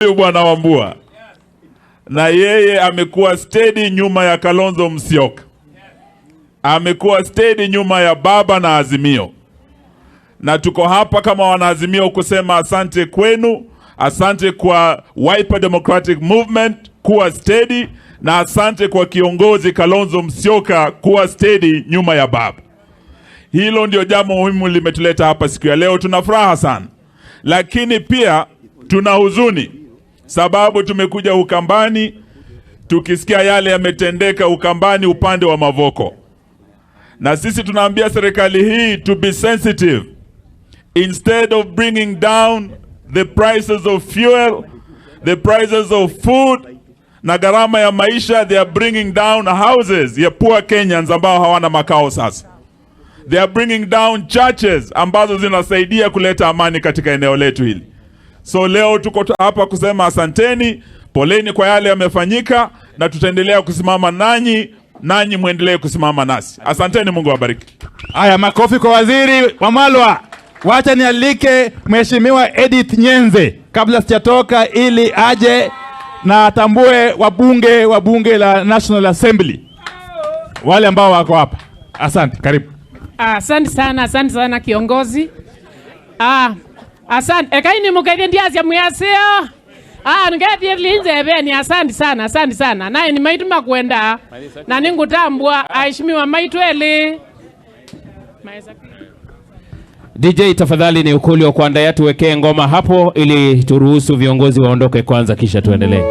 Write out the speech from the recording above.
Bwana Wambua, na yeye amekuwa steady nyuma ya Kalonzo Musyoka, amekuwa steady nyuma ya Baba na Azimio, na tuko hapa kama wanaazimio kusema asante kwenu, asante kwa Wiper Democratic Movement kuwa steady, na asante kwa kiongozi Kalonzo Musyoka kuwa steady nyuma ya Baba. Hilo ndio jambo muhimu limetuleta hapa siku ya leo. Tuna furaha sana, lakini pia tuna huzuni sababu tumekuja Ukambani tukisikia yale yametendeka Ukambani upande wa Mavoko, na sisi tunaambia serikali hii to be sensitive. Instead of bringing down the prices of fuel, the prices of food na gharama ya maisha, they are bringing down houses ya poor Kenyans ambao hawana makao sasa. They are bringing down churches ambazo zinasaidia kuleta amani katika eneo letu hili. So leo tuko hapa kusema asanteni, poleni kwa yale yamefanyika, na tutaendelea kusimama nanyi muendelee kusimama nasi. Asanteni, Mungu awabariki. Haya, makofi kwa waziri Wamalwa. Wacha nialike Mheshimiwa Edith Nyenze kabla sijatoka, ili aje na atambue wa bunge la National Assembly wale ambao wako hapa. Asante, karibu. Asante sana kiongozi. Asante ekaini mukege ndiazi muyaseo. Ngeti linze beni, asante sana. Naye ni maitu makwenda na ningutambua aheshimiwa maitwele. DJ tafadhali, ni ukuli wa kuandaa, tuwekee ngoma hapo ili turuhusu viongozi waondoke kwanza kisha tuendelee.